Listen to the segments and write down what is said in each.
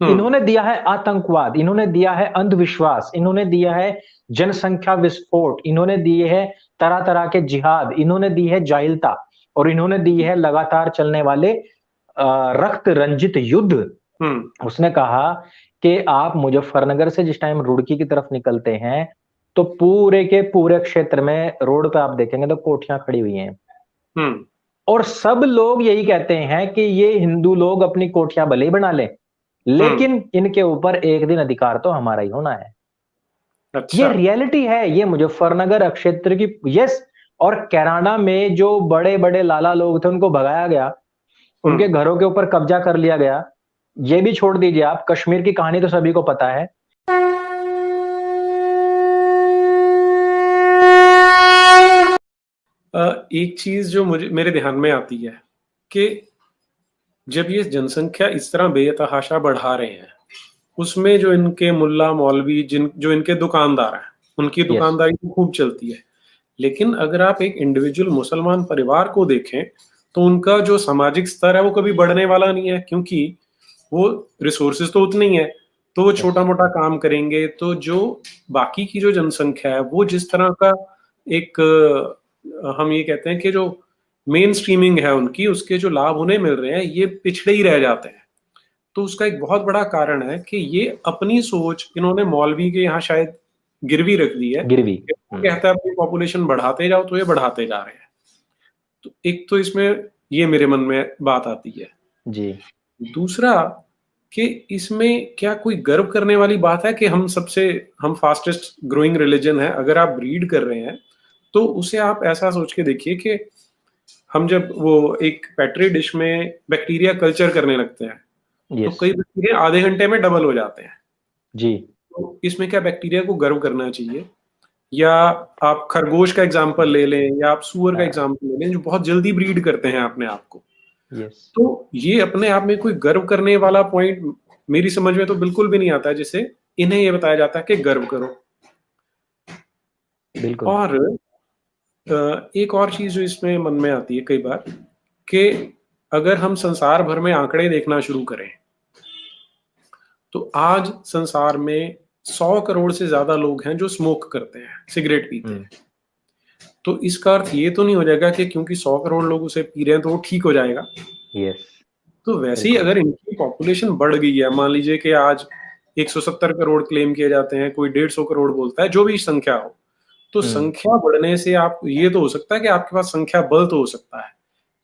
इन्होंने दिया है आतंकवाद, इन्होंने दिया है अंधविश्वास, इन्होंने दिया है जनसंख्या विस्फोट, इन्होंने दिए है तरह तरह के जिहाद, इन्होंने दी है जाहिलता, और इन्होंने दी है लगातार चलने वाले रक्त रंजित युद्ध। उसने कहा कि आप मुजफ्फरनगर से जिस टाइम रुड़की की तरफ निकलते हैं, तो पूरे के पूरे क्षेत्र में रोड पे आप देखेंगे तो कोठियां खड़ी हुई हैं, और सब लोग यही कहते हैं कि ये हिंदू लोग अपनी कोठियां भले ही बना लें, लेकिन इनके ऊपर एक दिन अधिकार तो हमारा ही होना है। ये अच्छा। रियलिटी है, ये मुजफ्फरनगर क्षेत्र की। यस। और कैराना में जो बड़े बड़े लाला लोग थे उनको भगाया गया, उनके घरों के ऊपर कब्जा कर लिया गया। ये भी छोड़ दीजिए, आप कश्मीर की कहानी तो सभी को पता है। एक चीज जो मुझे मेरे ध्यान में आती है कि जब ये जनसंख्या इस तरह बेतहाशा बढ़ा रहे हैं, उसमें जो इनके मुल्ला मौलवी जो इनके दुकानदार हैं, उनकी यस। दुकानदारी तो खूब चलती है। लेकिन अगर आप एक इंडिविजुअल मुसलमान परिवार को देखें, तो उनका जो सामाजिक स्तर है वो कभी बढ़ने वाला नहीं है, क्योंकि वो रिसोर्सेज तो उतने ही है, तो वो यस। छोटा मोटा काम करेंगे। तो जो बाकी की जो जनसंख्या है, वो जिस तरह का एक हम ये कहते हैं कि जो मेन स्ट्रीमिंग है उनकी, उसके जो लाभ उन्हें मिल रहे हैं, ये पिछड़े ही रह जाते हैं। तो उसका एक बहुत बड़ा कारण है कि ये अपनी सोच इन्होंने मौलवी के यहाँ शायद गिरवी रख दी है। गिरवी। कहता है अपनी पॉपुलेशन बढ़ाते जाओ, तो ये बढ़ाते जा रहे हैं। तो एक तो इसमें ये मेरे मन में बात आती है। जी। दूसरा, कि इसमें क्या कोई गर्व करने वाली बात है कि हम फास्टेस्ट ग्रोइंग रिलीजन है? अगर आप ब्रीड कर रहे हैं, तो उसे आप ऐसा सोच के देखिए कि हम जब वो एक पेट्री डिश में बैक्टीरिया कल्चर करने लगते हैं, तो यस। कई बैक्टीरिया आधे घंटे में डबल हो जाते हैं। जी। तो इसमें क्या बैक्टीरिया को गर्व करना चाहिए? या आप खरगोश का एग्जाम्पल ले लें, या आप सुअर का एग्जाम्पल ले लें, जो बहुत जल्दी ब्रीड करते हैं अपने आप को। यस। तो ये अपने आप में कोई गर्व करने वाला पॉइंट मेरी समझ में तो बिल्कुल भी नहीं आता है, जिसे इन्हें ये बताया जाता है कि गर्व करो। बिल्कुल। और एक और चीज जो इसमें मन में आती है कई बार, कि अगर हम संसार भर में आंकड़े देखना शुरू करें, तो आज संसार में 100 करोड़ से ज्यादा लोग हैं जो स्मोक करते हैं, सिगरेट पीते हैं। तो इसका अर्थ ये तो नहीं हो जाएगा कि क्योंकि 100 करोड़ लोग उसे पी रहे हैं तो वो ठीक हो जाएगा। यस। तो वैसे ही बिल्कुल। अगर इनकी पॉपुलेशन बढ़ गई है, मान लीजिए कि आज 170 करोड़ क्लेम किए जाते हैं, कोई 150 करोड़ बोलता है, जो भी संख्या हो, तो संख्या बढ़ने से आप ये तो हो सकता है कि आपके पास संख्या बल तो हो सकता है,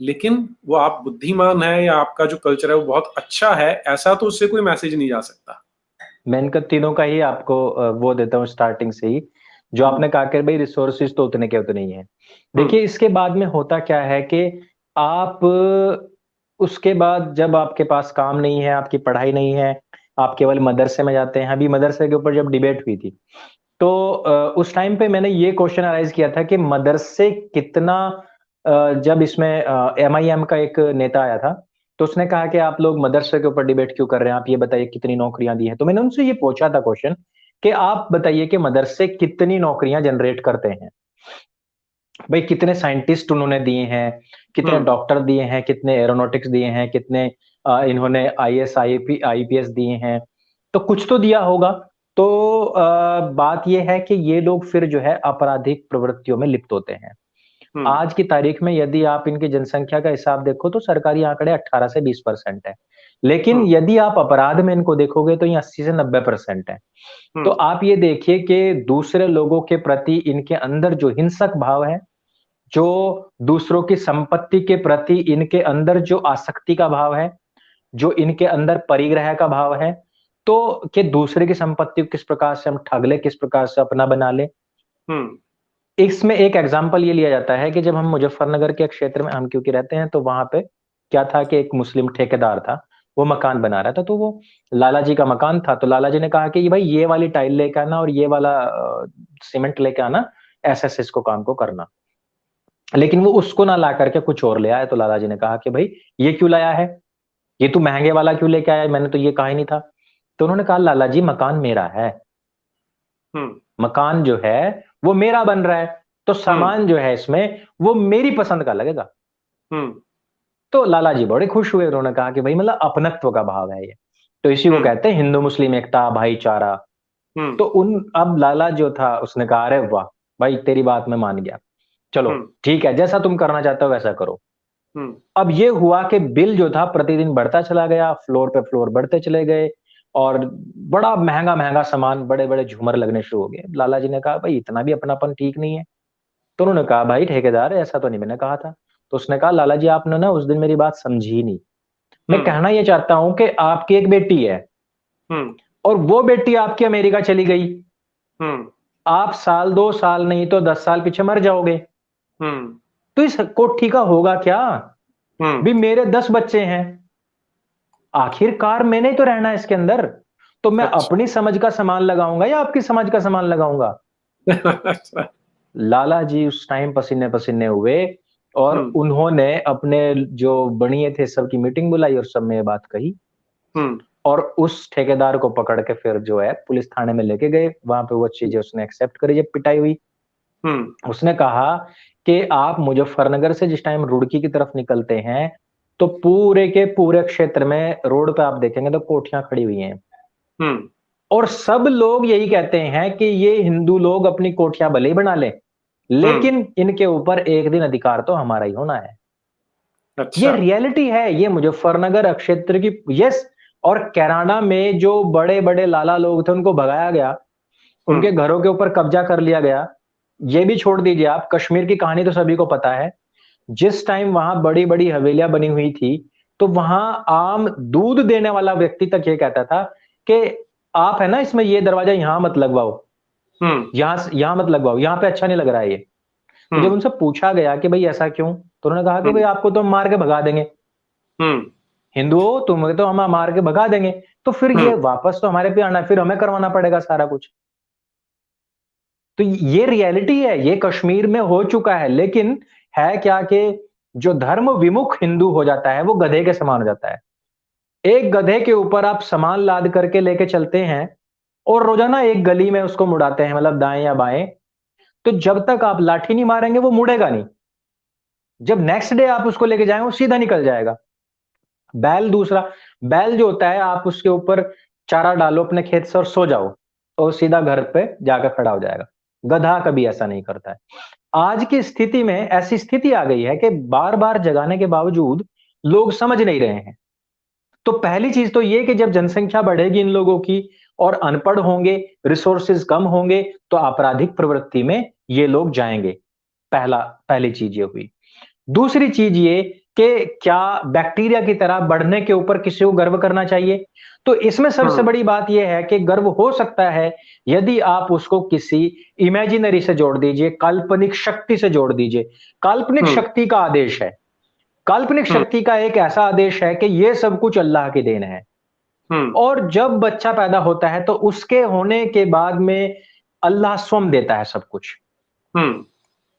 लेकिन वो आप बुद्धिमान है या आपका जो कल्चर है वो बहुत अच्छा है, ऐसा तो उससे कोई मैसेज नहीं जा सकता। मैं इनका तीनों का ही आपको वो देता हूँ स्टार्टिंग से ही। जो हम्म। आपने कहा कि भाई रिसोर्सेज तो उतने के उतने ही हैं। हम्म। देखिए इसके बाद में होता क्या है कि आप उसके बाद जब आपके पास काम नहीं है, आपकी पढ़ाई नहीं है, आप केवल मदरसे में जाते हैं। अभी मदरसे के ऊपर जब डिबेट हुई थी, तो उस टाइम पे मैंने ये क्वेश्चन अराइज किया था कि मदरसे कितना जब इसमें एमआईएम का एक नेता आया था, तो उसने कहा कि आप लोग मदरसे के ऊपर डिबेट क्यों कर रहे हैं, आप ये बताइए कितनी नौकरियां दी हैं। तो मैंने उनसे ये पूछा था क्वेश्चन कि आप बताइए कि मदरसे कितनी नौकरियां जनरेट करते हैं। भाई कितने साइंटिस्ट उन्होंने दिए हैं, कितने हम्म। डॉक्टर दिए हैं, कितने एरोनॉटिक्स दिए हैं, कितने इन्होंने आईएएस आईपीएस दिए हैं, तो कुछ तो दिया होगा। तो बात यह है कि ये लोग फिर जो है आपराधिक प्रवृत्तियों में लिप्त होते हैं। हम्म। आज की तारीख में यदि आप इनकी जनसंख्या का हिसाब देखो तो सरकारी आंकड़े 18 से 20% है, लेकिन हम्म। यदि आप अपराध में इनको देखोगे तो ये 80 से 90% है। तो हम्म। आप ये देखिए कि दूसरे लोगों के प्रति इनके अंदर जो हिंसक भाव है, जो दूसरों की संपत्ति के प्रति इनके अंदर जो आसक्ति का भाव है, जो इनके अंदर परिग्रह का भाव है, तो कि दूसरे की संपत्ति को किस प्रकार से हम ठग ले, किस प्रकार से अपना बना ले। हम्म। इसमें एक एग्जाम्पल ये लिया जाता है कि जब हम मुजफ्फरनगर के क्षेत्र में हम क्योंकि रहते हैं, तो वहां पे क्या था कि एक मुस्लिम ठेकेदार था, वो मकान बना रहा था। तो वो लाला जी का मकान था, तो लाला जी ने कहा कि भाई ये वाली टाइल लेके आना और ये वाला सीमेंट लेके आना, ऐसे ऐसे इसको काम को करना। लेकिन वो उसको ना ला करके कुछ और ले आया। तो लाला जी ने कहा कि भाई ये क्यों लाया है, ये तू महंगे वाला क्यों लेके आया, मैंने तो ये कहा ही नहीं था। तो उन्होंने कहा लाला जी मकान मेरा है, हम्म। मकान जो है वो मेरा बन रहा है, तो हम्म। सामान जो है इसमें वो मेरी पसंद का लगेगा। हम्म। तो लाला जी बड़े खुश हुए, उन्होंने कहा कि भाई मतलब अपनत्व का भाव है ये। तो इसी को कहते हैं हिंदू मुस्लिम एकता, भाईचारा। तो अब लाला जो था उसने कहा अरे वाह भाई, तेरी बात मैं मान गया, चलो ठीक है, जैसा तुम करना चाहते हो वैसा करो। अब ये हुआ कि बिल जो था प्रतिदिन बढ़ता चला गया, फ्लोर पे फ्लोर बढ़ते चले गए, और बड़ा महंगा महंगा सामान, बड़े बड़े झूमर लगने शुरू हो गए। लाला जी ने कहा भाई इतना भी अपनापन ठीक नहीं है। तो उन्होंने कहा भाई ठेकेदार, ऐसा तो नहीं मैंने कहा था। तो उसने कहा लाला जी आपने ना उस दिन मेरी बात समझी नहीं। मैं कहना ये चाहता हूं कि आपकी एक बेटी है, और वो बेटी आपकी अमेरिका चली गई, आप साल 2 साल नहीं तो 10 साल पीछे मर जाओगे, तो इस कोठी का होगा क्या? भी मेरे 10 बच्चे हैं, आखिरकार मैंने ही तो रहना है इसके अंदर, तो मैं अपनी समझ का सामान लगाऊंगा या आपकी समझ का सामान लगाऊंगा? लाला जी उस टाइम पसीने पसीने हुए, और उन्होंने अपने जो बनिए थे सबकी मीटिंग बुलाई और सब में ये बात कही, और उस ठेकेदार को पकड़ के फिर जो है पुलिस थाने में लेके गए। वहां पे वो चीजें उसने एक्सेप्ट करी जब पिटाई हुई। उसने कहा कि आप मुजफ्फरनगर से जिस टाइम रुड़की की तरफ निकलते हैं, तो पूरे के पूरे क्षेत्र में रोड पे आप देखेंगे तो कोठियां खड़ी हुई हैं, और सब लोग यही कहते हैं कि ये हिंदू लोग अपनी कोठियां भले ही बना लें, लेकिन इनके ऊपर एक दिन अधिकार तो हमारा ही होना है। ये रियलिटी है, ये मुजफ्फरनगर क्षेत्र की। यस, और कैराना में जो बड़े बड़े लाला लोग थे उनको भगाया गया, उनके घरों के ऊपर कब्जा कर लिया गया। ये भी छोड़ दीजिए, आप कश्मीर की कहानी तो सभी को पता है। जिस टाइम वहां बड़ी बड़ी हवेलियां बनी हुई थी, तो वहां आम दूध देने वाला व्यक्ति तक ये कहता था कि आप है ना इसमें ये दरवाजा यहां मत लगवाओ, यहां मत लगवाओ, यहां पे अच्छा नहीं लग रहा है ये। तो जब उनसे पूछा गया कि भाई ऐसा क्यों, तो उन्होंने कहा कि भाई आपको तो हम मार के भगा देंगे, हिंदू हो तुम्हें तो हम मार के भगा देंगे, तो फिर ये वापस तो हमारे पे आना, फिर हमें करवाना पड़ेगा सारा कुछ। तो ये रियलिटी है, ये कश्मीर में हो चुका है। लेकिन है क्या कि जो धर्म विमुख हिंदू हो जाता है वो गधे के समान हो जाता है। एक गधे के ऊपर आप सामान लाद करके लेके चलते हैं, और रोजाना एक गली में उसको मुड़ाते हैं, मतलब दाएं या बाएं, तो जब तक आप लाठी नहीं मारेंगे वो मुड़ेगा नहीं। जब नेक्स्ट डे आप उसको लेके जाएंगे वो सीधा निकल जाएगा। बैल दूसरा, बैल जो होता है आप उसके ऊपर चारा डालो अपने खेत से और सो जाओ, और सीधा घर पे जाकर खड़ा हो जाएगा। गधा कभी ऐसा नहीं करता है। आज की स्थिति में ऐसी स्थिति आ गई है कि बार बार जगाने के बावजूद लोग समझ नहीं रहे हैं। तो पहली चीज तो ये कि जब जनसंख्या बढ़ेगी इन लोगों की, और अनपढ़ होंगे, रिसोर्सेज कम होंगे, तो आपराधिक प्रवृत्ति में ये लोग जाएंगे। पहली चीज ये हुई। दूसरी चीज ये कि क्या बैक्टीरिया की तरह बढ़ने के ऊपर किसी को गर्व करना चाहिए? तो इसमें सबसे बड़ी बात यह है कि गर्व हो सकता है यदि आप उसको किसी इमेजिनरी से जोड़ दीजिए, काल्पनिक शक्ति से जोड़ दीजिए। काल्पनिक शक्ति का आदेश है, काल्पनिक शक्ति का एक ऐसा आदेश है कि यह सब कुछ अल्लाह की देन है। और जब बच्चा पैदा होता है तो उसके होने के बाद में अल्लाह स्वयं देता है सब कुछ।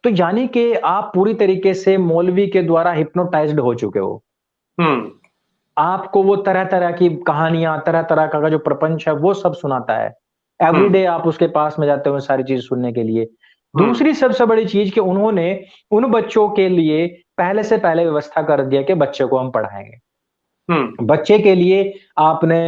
तो यानी कि आप पूरी तरीके से मौलवी के द्वारा हिप्नोटाइज्ड हो चुके हो। आपको वो तरह तरह की कहानियां, तरह तरह का जो प्रपंच है वो सब सुनाता है। एवरीडे आप उसके पास में जाते हो सारी चीज सुनने के लिए। दूसरी सबसे बड़ी चीज कि उन्होंने उन बच्चों के लिए पहले से पहले व्यवस्था कर दिया कि बच्चे को हम पढ़ाएंगे। बच्चे के लिए आपने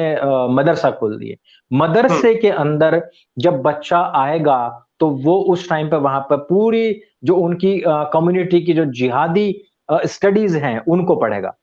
मदरसा खोल दिए। मदरसे के अंदर जब बच्चा आएगा तो वो उस टाइम पे वहां पर पूरी जो उनकी कम्युनिटी की जो जिहादी स्टडीज हैं उनको पढ़ेगा।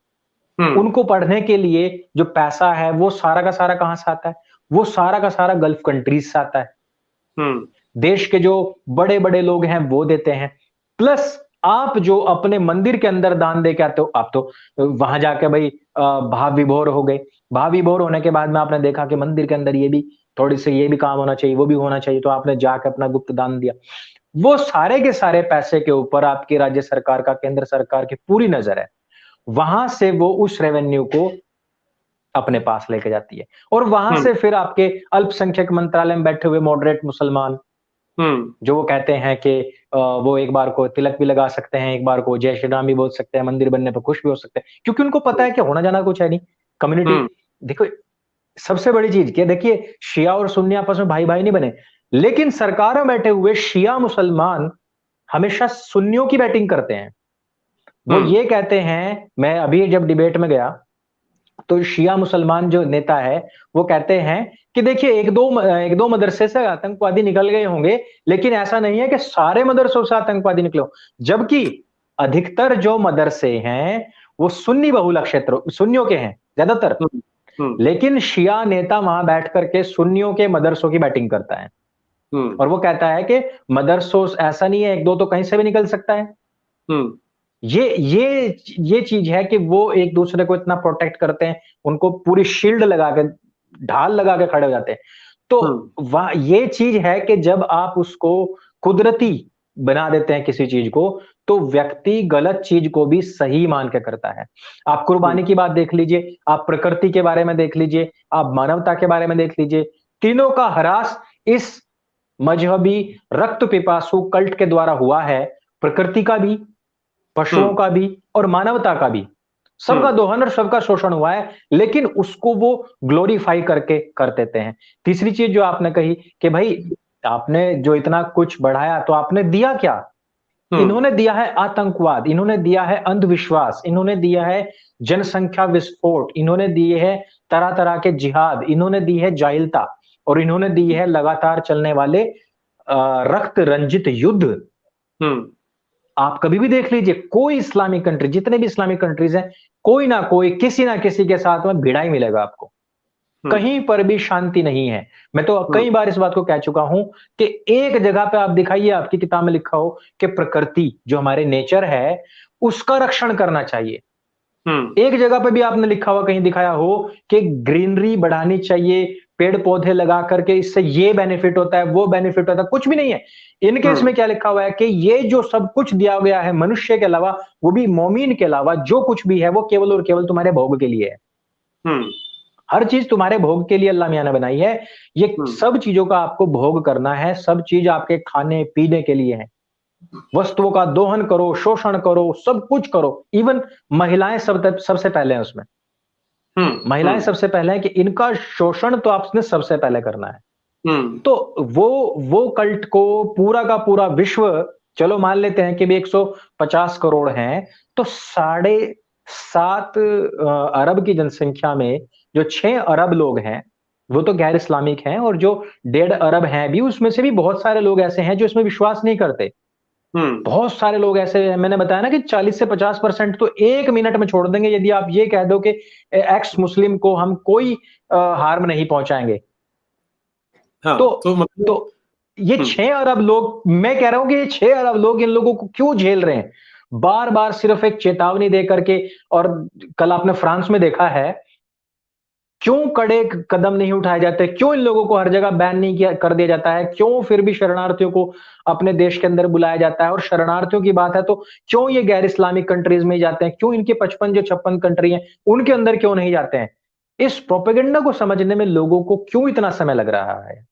उनको पढ़ने के लिए जो पैसा है वो सारा का सारा कहां से आता है? वो सारा का सारा गल्फ कंट्रीज से आता है। देश के जो बड़े बड़े लोग हैं वो देते हैं। प्लस आप जो अपने मंदिर के अंदर दान दे के आते हो, आप तो वहां जाके भाई भाव विभोर हो गए। भाव विभोर होने के बाद में आपने देखा कि मंदिर के अंदर ये भी थोड़ी सी ये भी काम होना चाहिए, वो भी होना चाहिए, तो आपने जाके अपना गुप्त दान दिया। वो सारे के सारे पैसे के ऊपर आपकी राज्य सरकार का, केंद्र सरकार की पूरी नजर है। वहां से वो उस रेवेन्यू को अपने पास लेके जाती है, और वहां से फिर आपके अल्पसंख्यक मंत्रालय में बैठे हुए मॉडरेट मुसलमान, जो वो कहते हैं कि वो एक बार को तिलक भी लगा सकते हैं, एक बार को जय श्री राम भी बोल सकते हैं, मंदिर बनने पर खुश भी हो सकते हैं, क्योंकि उनको पता है कि होना जाना कुछ है नहीं। कम्युनिटी देखो, सबसे बड़ी चीज क्या, देखिए शिया और सुन्नी आपस में भाई भाई नहीं बने, लेकिन सरकार में बैठे हुए शिया मुसलमान हमेशा सुन्नियों की बैटिंग करते हैं। वो ये कहते हैं, मैं अभी जब डिबेट में गया तो शिया मुसलमान जो नेता है वो कहते हैं कि देखिए एक दो मदरसे से आतंकवादी निकल गए होंगे, लेकिन ऐसा नहीं है कि सारे मदरसों से आतंकवादी निकले हो। जबकि अधिकतर जो मदरसे हैं वो सुन्नी बहुल क्षेत्र सुन्नियों के हैं ज्यादातर। हम्म, हम्म, लेकिन शिया नेता वहां बैठ करके सुन्नियों के मदरसों की बैटिंग करता है हम्म, और वो कहता है कि मदरसों ऐसा नहीं है एक दो तो कहीं से भी निकल सकता है। हम्म, ये चीज है कि वो एक दूसरे को इतना प्रोटेक्ट करते हैं, उनको पूरी शील्ड लगा के ढाल लगा के खड़े हो जाते हैं। तो हम्म, वह ये चीज है कि जब आप उसको कुदरती बना देते हैं किसी चीज को, तो व्यक्ति गलत चीज को भी सही मान के करता है। आप कुर्बानी की बात देख लीजिए, आप प्रकृति के बारे में देख लीजिए, आप मानवता के बारे में देख लीजिए। तीनों का ह्रास इस मजहबी रक्त पिपासु कल्ट के द्वारा हुआ है। प्रकृति का भी, पशुओं हम्म, का भी और मानवता का भी। सबका हम्म, दोहन और सबका शोषण हुआ है, लेकिन उसको वो ग्लोरीफाई करके कर देते हैं। तीसरी चीज जो आपने कही कि भाई आपने जो इतना कुछ बढ़ाया तो आपने दिया क्या? हम्म, इन्होंने दिया है आतंकवाद, इन्होंने दिया है अंधविश्वास, इन्होंने दिया है जनसंख्या विस्फोट, इन्होंने दिए है तरह तरह के जिहाद, इन्होंने दी है जाहिलता और इन्होंने दी है लगातार चलने वाले रक्त रंजित युद्ध। हम्म, आप कभी भी देख लीजिए, कोई इस्लामिक कंट्री, जितने भी इस्लामिक कंट्रीज हैं, कोई ना कोई किसी ना किसी के साथ में भिड़ा ही मिलेगा आपको। हम्म, कहीं पर भी शांति नहीं है। मैं तो हम्म, कई बार इस बात को कह चुका हूं कि एक जगह पे आप दिखाइए, आपकी किताब में लिखा हो कि प्रकृति जो हमारे नेचर है उसका रक्षण करना चाहिए। हम्म, एक जगह पे भी आपने लिखा हुआ कहीं दिखाया हो कि ग्रीनरी बढ़ानी चाहिए, पेड़ पौधे लगा करके इससे ये बेनिफिट होता है, वो बेनिफिट होता है, कुछ भी नहीं है। इनके हम्म, इसमें क्या लिखा हुआ है कि ये जो सब कुछ दिया गया है मनुष्य के अलावा, वो भी मोमीन के अलावा, जो कुछ भी है वो केवल और केवल तुम्हारे भोग के लिए है। हम्म, हर चीज तुम्हारे भोग के लिए अल्लाह मियां ने बनाई है। ये हम्म, सब चीजों का आपको भोग करना है, सब चीज आपके खाने पीने के लिए है। वस्तुओं का दोहन करो, शोषण करो, सब कुछ करो। इवन महिलाएं सबसे पहले हैं उसमें। हम्म, महिलाएं हम्म, सबसे पहले हैं कि इनका शोषण तो आपने सबसे पहले करना है। हम्म, तो वो कल्ट को पूरा का पूरा विश्व, चलो मान लेते हैं कि भी 150 करोड़ हैं, तो 7.5 अरब की जनसंख्या में जो 6 अरब लोग हैं वो तो गैर इस्लामिक हैं, और जो 1.5 अरब हैं भी, उसमें से भी बहुत सारे लोग ऐसे हैं जो इसमें विश्वास नहीं करते। हम्म, बहुत सारे लोग ऐसे हैं, मैंने बताया ना कि 40 से 50% तो 1 मिनट में छोड़ देंगे यदि आप ये कह दो कि एक्स मुस्लिम को हम कोई हार्म नहीं पहुंचाएंगे। तो हाँ, तो तो मतलब ये हम्म, 6 अरब लोग, मैं कह रहा हूं कि ये 6 अरब लोग इन लोगों को क्यों झेल रहे हैं? बार बार सिर्फ एक चेतावनी दे करके। और कल आपने फ्रांस में देखा है, क्यों कड़े कदम नहीं उठाए जाते, क्यों इन लोगों को हर जगह बैन नहीं किया कर दिया जाता है, क्यों फिर भी शरणार्थियों को अपने देश के अंदर बुलाया जाता है? और शरणार्थियों की बात है तो क्यों ये गैर इस्लामिक कंट्रीज में ही जाते हैं? क्यों इनके 55 जो 56 कंट्री हैं उनके अंदर क्यों नहीं जाते हैं? इस प्रोपेगेंडा को समझने में लोगों को क्यों इतना समय लग रहा है?